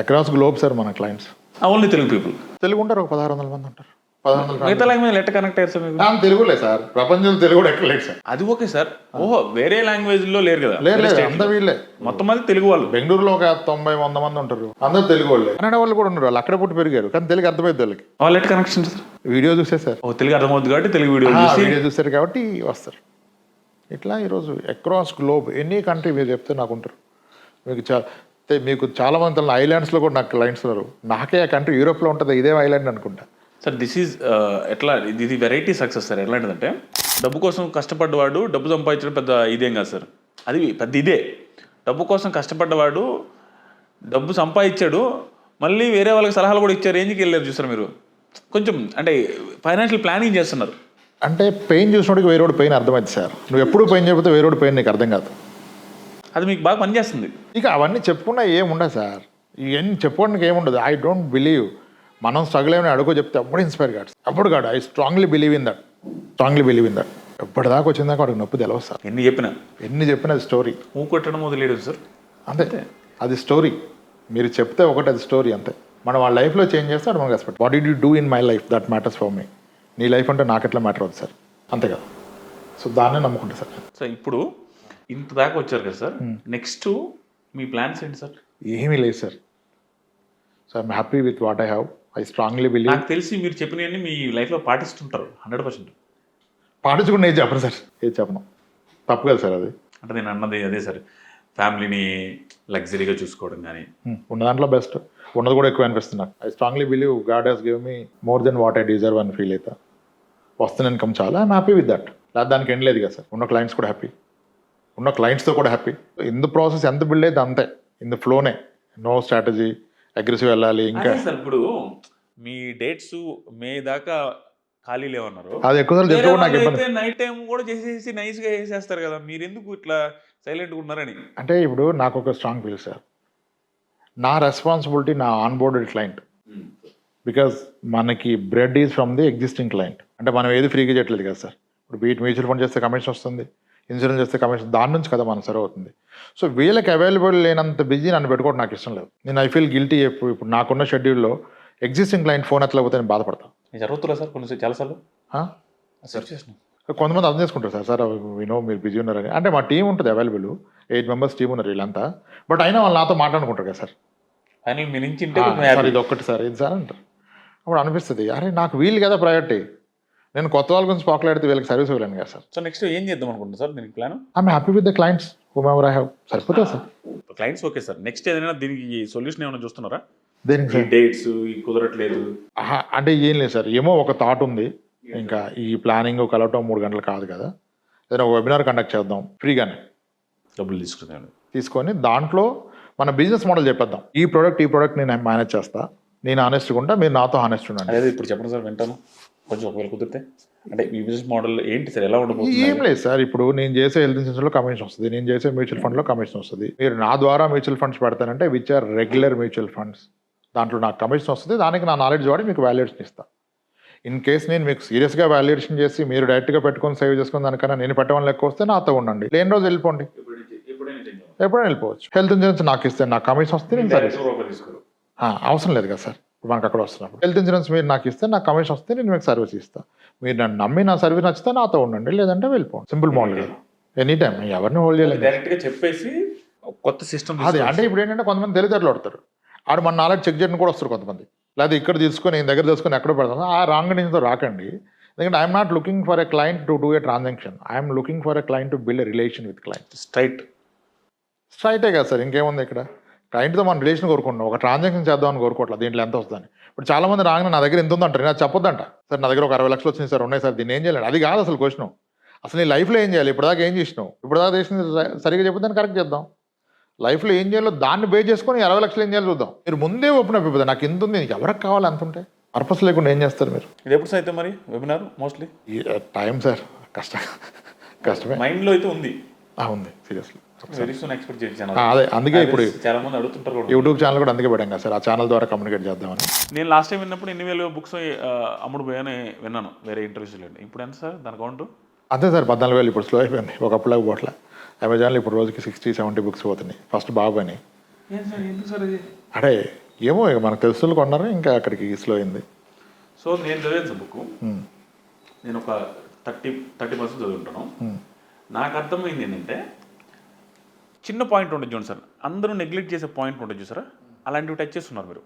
[SPEAKER 2] అక్రాస్ గ్లోబ్ సార్ మన clients.
[SPEAKER 1] Only Telugu people.
[SPEAKER 2] Telugu ఉంటారు, ఒక 1,600 మంది ఉంటారు. 1,600
[SPEAKER 1] మిగతా లాంగ్వేజ్ ఎట్లా కనెక్ట్ అయ్యారు సార్ మీకు?
[SPEAKER 2] తెలుగులే సార్, ప్రపంచంలో తెలుగు కూడా ఎక్కడ లేదు సార్.
[SPEAKER 1] అది ఓకే సార్. ఓహో, వేరే లాంగ్వేజ్లో లేరు కదా?
[SPEAKER 2] లేదు, అంతా వీళ్ళే.
[SPEAKER 1] మొత్తం మంది తెలుగు వాళ్ళు.
[SPEAKER 2] బెంగళూరులో ఒక 90-100 మంది ఉంటారు, అందరూ తెలుగు వాళ్ళే. కన్నడ వాళ్ళు కూడా ఉన్నారు, వాళ్ళు అక్కడే పుట్టి పెరిగారు, కానీ తెలుగు అర్థమైంది వాళ్ళకి.
[SPEAKER 1] వాళ్ళు ఎట్లా కనెక్షన్ సార్?
[SPEAKER 2] వీడియో చూసే సార్.
[SPEAKER 1] ఓ, తెలుగు అర్థమవుతుంది కాబట్టి తెలుగు వీడియో
[SPEAKER 2] చూస్తారు కాబట్టి వస్తారు. ఇట్లా ఈరోజు అక్రాస్ గ్లోబ్ ఎనీ కంట్రీ మీరు చెప్తే నాకు ఉంటారు. మీకు చాలా మంది ఐలాండ్స్లో కూడా నాకు క్లయింట్స్ ఉన్నారు. నాకే ఆ కంట్రీ యూరోప్లో ఉంటుంది, ఇదే ఐలాండ్ అనుకుంటా
[SPEAKER 1] సార్. దిస్ ఈజ్ ఎట్లా, ఇది వెరైటీ సక్సెస్ సార్. ఎట్లాంటిదంటే డబ్బు కోసం కష్టపడ్డవాడు డబ్బు సంపాదించడం పెద్ద ఇదేం కాదు సార్. అది పెద్ద ఇదే. డబ్బు కోసం కష్టపడ్డవాడు డబ్బు సంపాదించాడు, మళ్ళీ వేరే వాళ్ళకి సలహాలు కూడా ఇచ్చారు. రేంజ్కి వెళ్ళారు చూసారు మీరు. కొంచెం అంటే ఫైనాన్షియల్ ప్లానింగ్ చేస్తున్నారు.
[SPEAKER 2] అంటే పెయిన్ చూసినోడికి వేరేవాడు పెయిన్ అర్థమైంది సార్. నువ్వు ఎప్పుడు పెయిన్ చెప్పితే వేరేవాడు పెయిన్ నీకు అర్థం కాదు.
[SPEAKER 1] అది మీకు బాగా పనిచేస్తుంది.
[SPEAKER 2] ఇక అవన్నీ చెప్పుకున్నా ఏముండదు సార్. ఇవన్నీ చెప్పుకోవడానికి ఏముండదు. ఐ డోంట్ బిలీవ్ మనం స్ట్రగుల్ ఏమైనా అడుగు చెప్తే అప్పుడు ఇన్స్పైర్ కాదు. అప్పుడు కాదు, I strongly believe in that. ఎప్పటిదాకా వచ్చిందాక వాడికి నొప్పి తెలియదు సార్.
[SPEAKER 1] ఎన్ని చెప్పినా
[SPEAKER 2] అది స్టోరీ.
[SPEAKER 1] కొట్టడం మొదలేడు సార్.
[SPEAKER 2] అంతే, అది స్టోరీ. మీరు చెప్తే ఒకటి, అది స్టోరీ అంతే. మనం వాళ్ళ లైఫ్లో చేంజ్ చేస్తే అది మనకు respect. What did you do in my life that matters for me. నీ లైఫ్ అంటే నాకు ఎట్లా మ్యాటర్ అవుతుంది సార్, అంతే కదా. సో దాన్నే నమ్ముకుంటా సార్.
[SPEAKER 1] సో ఇప్పుడు ఇంత దాకా వచ్చారు కదా సార్, నెక్స్ట్ మీ ప్లాన్స్ ఏంటి సార్?
[SPEAKER 2] ఏమీ లేదు sir. So I'm happy with what I have. I strongly believe.
[SPEAKER 1] నాకు తెలిసి మీరు చెప్పినవన్నీ మీ లైఫ్లో పాటిస్తుంటారు 100%.
[SPEAKER 2] పాటించుకుంటే ఏది చెప్పను సార్, ఏది చెప్పను. తప్పు కదా సార్ అది.
[SPEAKER 1] అంటే నేను అన్నది అదే సార్, ఫ్యామిలీని లగ్జరీగా చూసుకోవడం కానీ.
[SPEAKER 2] ఉన్న దాంట్లో బెస్ట్, ఉన్నది కూడా ఎక్కువ అనిపిస్తుంది నాకు. I strongly believe God he's give me more then what I deserve అని ఫీల్ అవుతా. వస్తున్న ఇన్కమ్ చాలా, ఐఎమ్ హ్యాపీ విత్ దట్. లేదా దానికి ఎండ్ లేదు కదా సార్. ఉన్న క్లయింట్స్ కూడా హ్యాపీ, ఉన్న క్లయింట్స్తో కూడా హ్యాపీ. ఇన్ ద ప్రాసెస్ ఎంత బిల్డ్ అయితే అంతే, ఇన్ ద ఫ్లోనే. నో స్ట్రాటజీ, అగ్రెసివ్ వెళ్ళాలి. ఇంకా
[SPEAKER 1] సార్ ఇప్పుడు మీ డేట్స్ మే దాకా ఖాళీ లేవన్నారు.
[SPEAKER 2] అది ఎక్కువ
[SPEAKER 1] నైట్ టైం కూడా చేసేసి నైస్గా చేసేస్తారు కదా, మీరు ఎందుకు ఇట్లా సైలెంట్గా ఉన్నారని?
[SPEAKER 2] అంటే ఇప్పుడు నాకు ఒక స్ట్రాంగ్ ఫీల్ సార్, నా రెస్పాన్సిబిలిటీ నా ఆన్బోర్డెడ్ క్లయింట్. బికాజ్ మనకి bread is from the existing client. అంటే మనం ఏది ఫ్రీగా చేయట్లేదు కదా సార్. ఇప్పుడు బీట్ మ్యూచువల్ ఫండ్ చేస్తే కమిషన్ వస్తుంది, ఇన్సూరెన్స్ చేస్తే కమిషన్, దాని నుంచి కదా మనం సర్వ్ అవుతుంది. సో వీళ్ళకి అవైలబుల్ లేనంత బిజీ నన్ను పెట్టుకోవడం నాకు ఇష్టం లేదు. నేను ఐ ఫీల్ గిల్టీ. ఇప్పుడు నాకున్న షెడ్యూల్లో ఎగ్జిస్టింగ్ క్లయింట్ ఫోన్ ఎత్తలేకపోతే నేను బాధపడతాను.
[SPEAKER 1] జరుగుతుందా సార్ కొన్ని చాలాసార్లు?
[SPEAKER 2] కొంతమంది అర్థం చేసుకుంటారు సార్ వినో మీరు బిజీ ఉన్నారని. అంటే మా టీం ఉంటుంది అవైలబుల్, 8 మెంబర్స్ టీం ఉన్నారు వీళ్ళంతా. బట్ అయినా వాళ్ళు నాతో మాట్లాడుకుంటారు కదా సార్. సార్ ఇది ఒక్కటి సార్, ఇది సార్ అంటారు. అప్పుడు అనిపిస్తుంది, అరే నాకు వీళ్ళు కదా ప్రయారిటీ. నేను కొత్త వాళ్ళ గురించి పాకులాడితే వీళ్ళకి సర్వీస్ ఇవ్వలేను కదా సార్.
[SPEAKER 1] సో నెక్స్ట్ ఏం చేద్దాం అనుకుంటున్నా సార్ దీనికి plan?
[SPEAKER 2] I'm happy with the clients whomever I have. సరిపోతుంది sir.
[SPEAKER 1] Clients okay sir. Next ఏదైనా దీనికి సొల్యూషన్ ఏమైనా చూస్తున్నారా?
[SPEAKER 2] దేనికి సార్?
[SPEAKER 1] డేట్స్ కుదరట్లేదు
[SPEAKER 2] అంటే ఏం లేదు సార్. ఏమో ఒక థాట్ ఉంది. ఇంకా ఈ ప్లానింగ్ కలవటం 3 గంటలు కాదు కదా. ఏదైనా ఒక వెబినార్ కండక్ట్ చేద్దాం ఫ్రీగానే,
[SPEAKER 1] డబ్బులు
[SPEAKER 2] తీసుకొని దాంట్లో మన బిజినెస్ మోడల్ చెప్పేద్దాం. ఈ ప్రోడక్ట్ నేను మేనేజ్ చేస్తా, నేను హానెస్ట్గా ఉంటా, మీరు నాతో హానెస్ట్ ఉండండి.
[SPEAKER 1] అదే ఇప్పుడు చెప్పండి సార్, వింటాను. కొంచెం ఒకవేళ కుదిరితే అంటే ఈ బిజినెస్ మోడల్ ఏంటి సార్, ఎలా ఉండబోతుంది?
[SPEAKER 2] ఏం లేదు సార్, ఇప్పుడు నేను చేసే హెల్త్ ఇన్సూరెన్స్లో కమిషన్ వస్తుంది, నేను చేసే మ్యూచువల్ ఫండ్లో కమిషన్ వస్తుంది. మీరు నా ద్వారా మ్యూచువల్ ఫండ్స్ పెడతానంటే which are regular mutual funds, దాంట్లో నాకు కమిషన్ వస్తుంది. దానికి నా నాలెడ్జ్ వాడి మీకు వాల్యుయేషన్ ఇస్తాను. ఇన్ కేస్ నేను మీకు సీరియస్గా వాల్యుయేషన్ చేసి మీరు డైరెక్ట్గా పెట్టుకొని సేవ్ చేసుకుని దానికన్నా నేను పెట్టడం లెక్క వస్తే నాతో ఉండండి, లేని రోజు వెళ్ళిపోండి, ఎప్పుడైనా వెళ్ళిపోవచ్చు. హెల్త్ ఇన్సూరెన్స్ నాకు ఇస్తే నాకు కమిషన్ వస్తే నేను సరే అవసరం లేదు కదా సార్, మనకు అక్కడ వస్తున్నప్పుడు హెల్త్ ఇన్సూరెన్స్ మీరు నాకు ఇస్తే నాకు కమిషన్ వస్తే నేను మీకు సర్వీస్ ఇస్తాను. మీరు నన్ను నమ్మి నా సర్వీస్ నచ్చితే నాతో ఉండండి, లేదంటే వెళ్ళిపోండి. సింపుల్ మోడల్ కదా, ఎనీ టైం ఎవరిని హోల్డ్ చేయలేదు.
[SPEAKER 1] డైరెక్ట్గా చెప్పేసి కొత్త సిస్టమ్
[SPEAKER 2] అది అంటే ఇప్పుడు ఏంటంటే కొంతమంది తెలివితేటలు పడతారు, ఆడు మన నాలెడ్జ్ చెక్ చేయడం కూడా వస్తారు కొంతమంది, లేదా ఇక్కడ తీసుకొని నేను దగ్గర తీసుకొని ఎక్కడ పెడతాను ఆ రాంగ్ నుంచి రాకండి. ఎందుకంటే I'm not looking for a client to do a transaction, I'm looking for a client to build a relation with client. స్ట్రైటే కదా సార్, ఇంకేముంది ఇక్కడ. క్లయింట్తో మన రిలేషన్ కోరుకుంటున్నాం, ఒక ట్రాన్సాక్షన్ చేద్దామని కోరుకోవట్లేదు. దీంట్లో ఎంత వస్తుందని ఇప్పుడు చాలా మంది రాగానే నా దగ్గర ఎంత ఉందంటారు, నాకు చెప్పొద్దంట. సార్ నా దగ్గర ఒక 60 లక్షలు వచ్చింది సార్, ఉన్నాయి సార్, దీన్ని ఏం చేయాలి, అది కాదు అసలు క్వశ్చన్. అసలు నీ లైఫ్లో ఏం చేయాలి, ఇప్పటిదాకా ఏం చేసినావు, ఇప్పటిదాకా చేసింది సరిగ్గా చెప్పొద్దని కరెక్ట్ చేద్దాం. లైఫ్లో ఏం చేయాలో దాన్ని బేస్ చేసుకొని 60 లక్షలు ఏం చేయాలి చూద్దాం. మీరు ముందే ఓపెన్ అయిపోతుంది, నాకు ఎంత ఉంది, నీకు ఎవరికి కావాలి అంత ఉంటే పర్పస్ లేకుండా ఏం చేస్తారు మీరు.
[SPEAKER 1] ఇది ఎప్పుడు అయితే మరి వెబినార్ మోస్ట్లీ
[SPEAKER 2] టైం సార్ కష్టమే.
[SPEAKER 1] మైండ్లో అయితే ఉంది
[SPEAKER 2] ఉంది సీరియస్లీ.
[SPEAKER 1] వెరీ సూన్ ఎక్స్పెక్ట్ చేశాను.
[SPEAKER 2] అదే అందుకే ఇప్పుడు
[SPEAKER 1] చాలా మంది అడుగుతుంటారు
[SPEAKER 2] యూట్యూబ్ ఛానల్ కూడా అందుకే పెట్టాం కదా సార్, ఆ ఛానల్ ద్వారా కమ్యూనికేట్ చేద్దామని.
[SPEAKER 1] నేను లాస్ట్ టైం విన్నప్పుడు 8,000 బుక్స్ అమ్ముడు పోయాని విన్నాను వేరే ఇంటర్వ్యూస్లో. ఇప్పుడు ఎంత సార్ దాని అకౌంట్?
[SPEAKER 2] అంతే సార్, 14,000 ఇప్పుడు స్లో అయిపోయింది, ఒకప్పుడులాగా పోట్ల. అమెజాన్లో ఇప్పుడు రోజుకి 60-70 బుక్స్ పోతున్నాయి. ఫస్ట్ బాగుని అంటే ఏమో ఇక మనకు తెలుసులు కొన్నారు, ఇంకా అక్కడికి స్లో అయింది.
[SPEAKER 1] సో నేను చదివాను సార్ బుక్, నేను ఒక 30% చదువుకుంటాను. నాకు అర్థమైంది ఏంటంటే చిన్న పాయింట్ ఉంటుంది చూడండి సార్, అందరూ నెగ్లెక్ట్ చేసే పాయింట్ ఉంటుంది చూసారా, అలాంటివి టచ్ చేస్తున్నారు మీరు.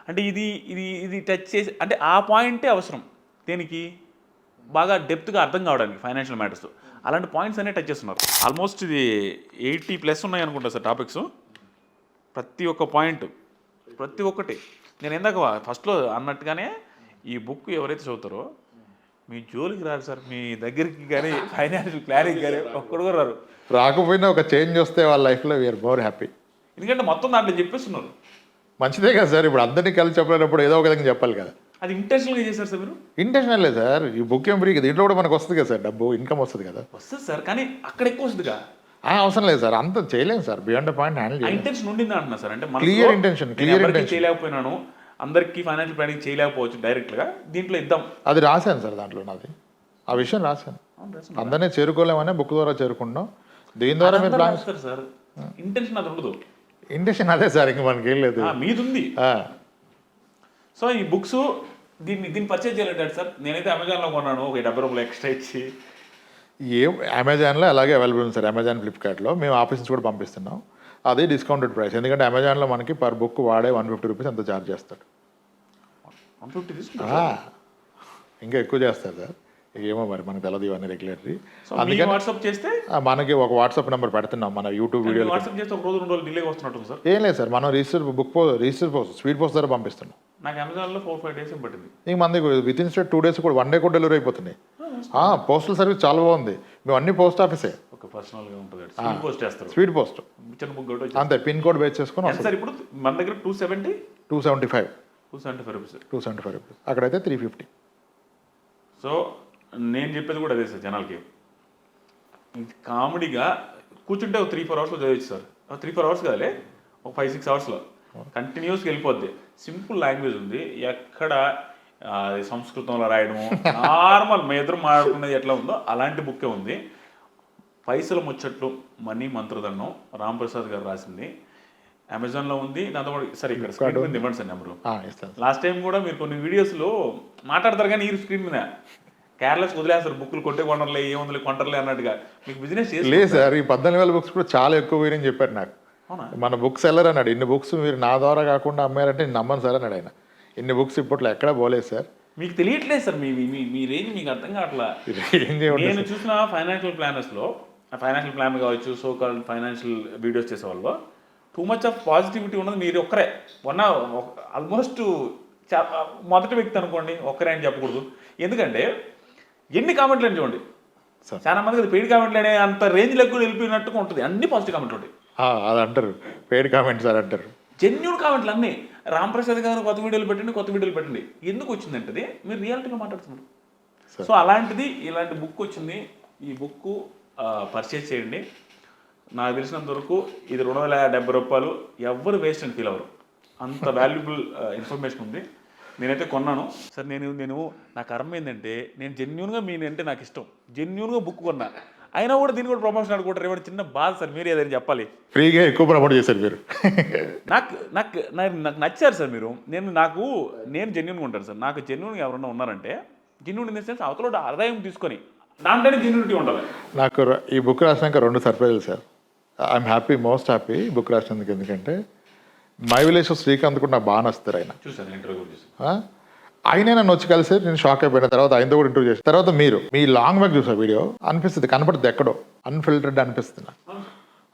[SPEAKER 1] అంటే ఇది ఇది ఇది టచ్ చేసి అంటే ఆ పాయింటే అవసరం దేనికి, బాగా డెప్త్గా అర్థం కావడానికి ఫైనాన్షియల్ మ్యాటర్స్. అలాంటి పాయింట్స్ అనే టచ్ చేస్తున్నారు. ఆల్మోస్ట్ ఇది 80+ ఉన్నాయి అనుకుంటా సార్ టాపిక్స్. ప్రతి ఒక్క పాయింట్ ప్రతి ఒక్కటి నేను ఇందాక ఫస్ట్లో అన్నట్టుగానే ఈ బుక్ ఎవరైతే చదువుతారో మీ జోలికి రారు సార్, మీ దగ్గరికి కానీ ఫైనాన్షియల్ క్లారిటీ కానీ ఒక్కడు కూడా రారు.
[SPEAKER 2] రాకపోయినా ఒక చేంజ్ వస్తే వాళ్ళ లైఫ్లో వీఆర్ మోర్ హ్యాపీ.
[SPEAKER 1] ఎందుకంటే మొత్తం దాంట్లో చెప్పేస్తున్నారు.
[SPEAKER 2] మంచిదే కదా సార్, ఇప్పుడు అందరినీ కలిసి చెప్పలేనప్పుడు ఏదో ఒక విధంగా చెప్పాలి కదా.
[SPEAKER 1] అది ఇంటెన్షనల్గా చేశారు సార్ మీరు?
[SPEAKER 2] ఇంటెన్షనల్ లేదు సార్, ఈ బుక్ ఏం ఫ్రీ, దీంట్లో కూడా మనకు వస్తుంది కదా సార్, డబ్బు ఇన్కమ్ వస్తుంది కదా.
[SPEAKER 1] వస్తుంది సార్, కానీ అక్కడ ఎక్కువ వస్తుందిగా.
[SPEAKER 2] అవసరం లేదు సార్, అంత చేయలేము సార్, బియాండ్ పాయింట్ హ్యాండిల్ చేయాలి.
[SPEAKER 1] ఇంటెన్షన్ ఉండింది అంటున్నా సార్, అంటే
[SPEAKER 2] క్లియర్ ఇంటెన్షన్
[SPEAKER 1] చేయలేకపోయినాను, అందరికీ ఫైనాన్షియల్ ప్లానింగ్ చేయలేకపోవచ్చు డైరెక్ట్గా, దీంట్లో ఇద్దాం
[SPEAKER 2] అది రాశాను సార్, దాంట్లో నాది ఆ విషయం రాశాను. అందరినీ చేరుకోలేమనే బుక్ ద్వారా చేరుకుంటాం, దీని ద్వారా మీరు ప్లాన్
[SPEAKER 1] చేస్తారు సార్. ఇంటెన్షన్ అది ఉండదు,
[SPEAKER 2] ఇంటెన్షన్ అదే సార్, ఇంక మనకి ఏం లేదు,
[SPEAKER 1] మీది ఉంది. సో ఈ బుక్స్ దీన్ని పర్చేజ్ చేయాలంటే సార్, నేనైతే అమెజాన్లో కొన్నాను, ఒక 70 రూపాయలు ఎక్స్ట్రా ఇచ్చి.
[SPEAKER 2] అమెజాన్లో అలాగే అవైలబుల్ ఉంది సార్, అమెజాన్ ఫ్లిప్కార్ట్లో మేము ఆఫీస్ నుంచి కూడా పంపిస్తున్నాం. అది డిస్కౌంటెడ్ ప్రైస్, ఎందుకంటే అమెజాన్లో మనకి పర్ బుక్ వాడే 150 రూపీస్ అంత ఛార్జ్ చేస్తాడు.
[SPEAKER 1] 150
[SPEAKER 2] ఇంకా ఎక్కువ చేస్తారు సార్, ఏమో మరి మనకు తెలదు ఇవన్నీ రెగ్యులేటరీ.
[SPEAKER 1] అందుకని వాట్సాప్ చేస్తే
[SPEAKER 2] మనకి ఒక వాట్సాప్ నెంబర్ పెడుతున్నాం మన యూట్యూబ్ వీడియో.
[SPEAKER 1] వాట్సాప్ చేస్తే ఒక రోజు 2 రోజులు డిలే వస్తున్నట్టు సార్.
[SPEAKER 2] ఏం లేదు సార్, మనం రిజిస్టర్ పోస్ట్ స్పీడ్ పోస్ట్ ద్వారా పంపిస్తున్నాం.
[SPEAKER 1] నాకు అమెజాన్లో 4-5 డేస్ పట్టింది.
[SPEAKER 2] ఇంక మంది విత్ ఇన్ 2 డేస్ కూడా 1 డే కూడా డెలివరీ అయిపోతున్నాయి. పోస్టల్ సర్వీస్ చాలా బాగుంది, మేము అన్ని పోస్ట్ ఆఫీసే,
[SPEAKER 1] ఒక పర్సనల్గా ఉంటుంది, స్పీడ్ పోస్ట్ చేస్తారు,
[SPEAKER 2] స్పీడ్ పోస్ట్
[SPEAKER 1] చిన్న బుక్
[SPEAKER 2] అంతే, పిన్ కోడ్ బేస్ చేసుకుని
[SPEAKER 1] సార్. ఇప్పుడు మన దగ్గర 275 రూపీస్,
[SPEAKER 2] అక్కడైతే 350.
[SPEAKER 1] సో నేను చెప్పేది కూడా అదే సార్, జనాలకి కామెడీగా కూర్చుంటే ఒక 3-4 అవర్స్లో చదివచ్చు సార్. 3-4 అవర్స్ కాదులే, ఒక 5-6 అవర్స్లో కంటిన్యూస్గా వెళ్ళిపోద్ది. సింపుల్ లాంగ్వేజ్ ఉంది, ఎక్కడ సంస్కృతంలో రాయడము, నార్మల్ మీ ఇద్దరు మాట్లాడుకునేది ఎట్లా ఉందో అలాంటి బుక్కే ఉంది. పైసలు ముచ్చట్లు మనీ మంత్రదండం, రాంప్రసాద్ గారు రాసింది, అమెజాన్లో ఉంది. దాంతో సరే ఇక్కడ స్క్రీన్ మీద ఇవ్వండి సార్ నెంబరు. లాస్ట్ టైం కూడా మీరు కొన్ని వీడియోస్లో మాట్లాడతారు కానీ ఈ స్క్రీన్ మీద కేర్లెస్ వదిలేస్తారు, బుక్లు కొట్టే కొనర్లే, ఏముంది కొంటర్లే అన్నట్టుగా. మీకు బిజినెస్
[SPEAKER 2] లేదు సార్, ఈ 14,000 బుక్స్ కూడా చాలా ఎక్కువ వేరని చెప్పారు నాకు. మన బుక్ సెల్లర్ అన్నాడు, ఇన్ని బుక్స్ మీరు నా ద్వారా కాకుండా అమ్మారంటే నేను నమ్మను సార్ అన్నాడు ఆయన. ఇన్ని బుక్స్ ఇప్పట్లో ఎక్కడా పోలేదు సార్.
[SPEAKER 1] మీకు తెలియట్లేదు సార్, మీ రేంజ్ మీకు అర్థం కావట్లా. నేను చూసిన ఫైనాన్షియల్ ప్లానర్స్లో, ఫైనాన్షియల్ ప్లాన్ కావచ్చు, సో కాల్డ్ ఫైనాన్షియల్ వీడియోస్ చేసే వాళ్ళు టూ మచ్ ఆఫ్ పాజిటివిటీ ఉన్నది మీరు ఒక్కరే. ఆల్మోస్ట్ మొదటి వ్యక్తి అనుకోండి, ఒక్కరే అని చెప్పకూడదు. ఎందుకంటే ఎన్ని కామెంట్లు అని చూడండి, చాలా మందికి అది పెయిడ్ కామెంట్లు అనే అంత రేంజ్లో కూడా వెళ్ళిపోయినట్టుగా ఉంటుంది. అన్ని పాజిటివ్ కామెంట్లు ఉంటాయి,
[SPEAKER 2] అది అంటారు పెయిడ్ కామెంట్స్ అని అంటారు,
[SPEAKER 1] జెన్యూన్ కామెంట్లు అన్నీ. రాంప్రసాద్ గారు కొత్త వీడియోలు పెట్టండి ఎందుకు వచ్చిందంటే అది మీరు రియాలిటీగా మాట్లాడుతున్నారు. సో అలాంటిది ఇలాంటి బుక్ వచ్చింది. ఈ బుక్ పర్చేస్ చేయండి. నాకు తెలిసినంత వరకు ఇది 270 రూపాయలు. ఎవ్వరు వేస్ట్ అని ఫీల్ అవ్వరు, అంత వాల్యుబుల్ ఇన్ఫర్మేషన్ ఉంది. నేనైతే కొన్నాను సార్. నేను నా కర్మ ఏంటంటే నేను జెన్యున్గా అంటే నాకు ఇష్టం, జెన్యున్గా బుక్ కొన్నా. అయినా కూడా దీన్ని కూడా ప్రమోషన్ ఆడుకుంటారు. ఏమైనా చిన్న బాధ సార్, మీరు ఏదైనా చెప్పాలి.
[SPEAKER 2] ఫ్రీగా ఎక్కువ ప్రమోట్ చేశారు మీరు.
[SPEAKER 1] నాకు నాకు నాకు నచ్చారు సార్ మీరు. నేను జెన్యున్గా ఉంటాను సార్. నాకు జెన్యున్గా ఎవరన్నా ఉన్నారంటే, జెన్యున్ ఇన్ ద సెన్స్ అవతల ఆదాయం తీసుకొని దాంట్లోనే జెన్యునిటీ ఉండాలి.
[SPEAKER 2] నాకు ఈ బుక్ రాసినాక 2 సర్ప్రైజులు sir. I'm happy, most happy book రాసినందుకు. ఎందుకంటే మై విలేజ్ శ్రీకాంత్ కూడా నాకు బాగా నచ్చుతారు. ఆయన
[SPEAKER 1] చూసాను ఇంటర్వ్యూ చూసి,
[SPEAKER 2] ఆయనే నన్ను వచ్చి కలిసి నేను షాక్ అయిపోయిన తర్వాత ఆయనతో కూడా ఇంటర్వ్యూ చేసిన తర్వాత మీరు మీ లాంగ్ బ్యాక్ చూసా వీడియో అనిపిస్తుంది, కనపడుతుంది ఎక్కడో అన్ఫిల్టర్డ్ అనిపిస్తుంది నాకు.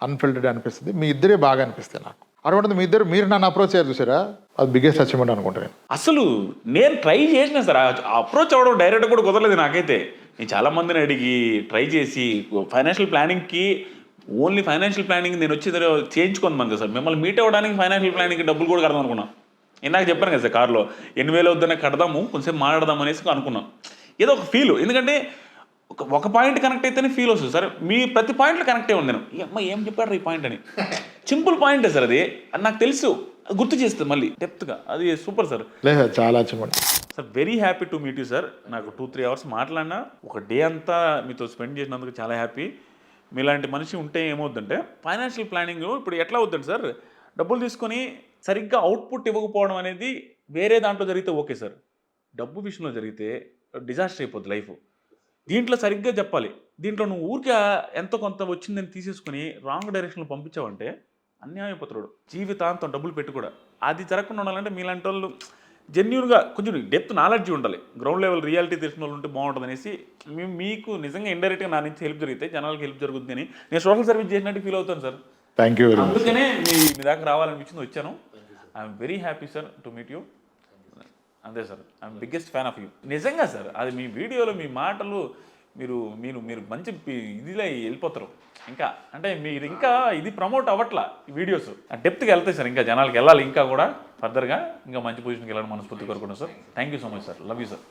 [SPEAKER 2] అన్ఫిల్టర్డ్ అనిపిస్తుంది. మీ ఇద్దరే బాగా అనిపిస్తుంది నాకు. అటువంటిది మీరు నన్ను అప్రోచ్ అయ్యారు చూసారా, అది బిగ్గెస్ట్ అచీవ్మెంట్ అనుకుంటాను.
[SPEAKER 1] అసలు నేను ట్రై చేసిన సార్, అప్రోచ్ అవ్వడం డైరెక్ట్ కూడా కుదరలేదు నాకైతే. నేను చాలా మందిని అడిగి ట్రై చేసి ఫైనాన్షియల్ ప్లానింగ్కి, ఓన్లీ ఫైనాన్షియల్ ప్లానింగ్ నేను వచ్చి చేయించుకుందాం కదా సార్. మిమ్మల్ని మీట్ అవ్వడానికి ఫైనాన్షియల్ ప్లానింగ్కి డబ్బులు కూడా కడదాం అనుకున్నాను. ఇందాక చెప్పాను కదా సార్, కార్లో 8,000 వద్దనే కడదాము, కొంచెం మాట్లాడదాం అనేసి అనుకున్నాను. ఏదో ఒక ఫీల్, ఎందుకంటే ఒక పాయింట్ కనెక్ట్ అయితేనే ఫీల్ వస్తుంది సార్. మీ ప్రతి పాయింట్లో కనెక్ట్ అయ్యి ఉంది. నేను ఈ అమ్మ ఏం చెప్పాడు ఈ పాయింట్ అని, సింపుల్ పాయింటే సార్ అది నాకు తెలుసు, గుర్తు చేస్తుంది మళ్ళీ డెప్త్గా. అది సూపర్ సార్.
[SPEAKER 2] లేదు సార్, చాలా achievement
[SPEAKER 1] sir. Very happy to meet you sir. నాకు 2-3 అవర్స్ మాట్లాడినా, ఒక డే అంతా మీతో స్పెండ్ చేసినందుకు చాలా హ్యాపీ. మీలాంటి మనిషి ఉంటే ఏమవుద్దంటే, ఫైనాన్షియల్ ప్లానింగ్ ఇప్పుడు ఎట్లా అవుద్దండి సార్, డబ్బులు తీసుకొని సరిగ్గా అవుట్పుట్ ఇవ్వకపోవడం అనేది వేరే దాంట్లో జరిగితే ఓకే సార్, డబ్బు విషయంలో జరిగితే డిజాస్టర్ అయిపోద్ది లైఫ్. దీంట్లో సరిగ్గా చెప్పాలి. దీంట్లో నువ్వు ఊరికే ఎంతో కొంత వచ్చిందని తీసేసుకుని రాంగ్ డైరెక్షన్లో పంపించావంటే అన్యాయం అయిపోతాడు. జీవితాంతం డబ్బులు పెట్టి కూడా అది జరగకుండా ఉండాలంటే మీలాంటి వాళ్ళు జెన్యున్గా కొంచెం డెప్త్ నాలెడ్జ్ ఉండాలి, గ్రౌండ్ లెవెల్ రియాలిటీ తెలిసిన వాళ్ళు ఉంటే బాగుంటుంది అనేసి. మీకు నిజంగా ఇండైరెక్ట్గా నా నుంచి హెల్ప్ జరిగితే జనాలకు హెల్ప్ జరుగుతుంది అని నేను సోషల్ సర్వీస్ చేసినట్టు ఫీల్ అవుతాను sir.
[SPEAKER 2] Thank you very much.
[SPEAKER 1] అందుకనే మీ దాకా రావాలనిపించింది, వచ్చాను. I'm very happy sir to meet you. అంతే sir, I'm biggest fan of you. నిజంగా సార్, అది మీ వీడియోలో మీ మాటలు మీరు మీరు మీరు మంచి ఇదిలో వెళ్ళిపోతారు. ఇంకా అంటే మీరు ఇంకా ఇది ప్రమోట్ అవ్వట్లా ఈ వీడియోస్, డెప్త్గా వెళ్తాయి సార్. ఇంకా జనాలకు వెళ్ళాలి, ఇంకా కూడా ఫర్దర్గా ఇంకా మంచి పొజిషన్కి వెళ్ళాలని మనస్ఫూర్తి కోరుకుంటున్నాను sir. Thank you so much sir. Love you sir.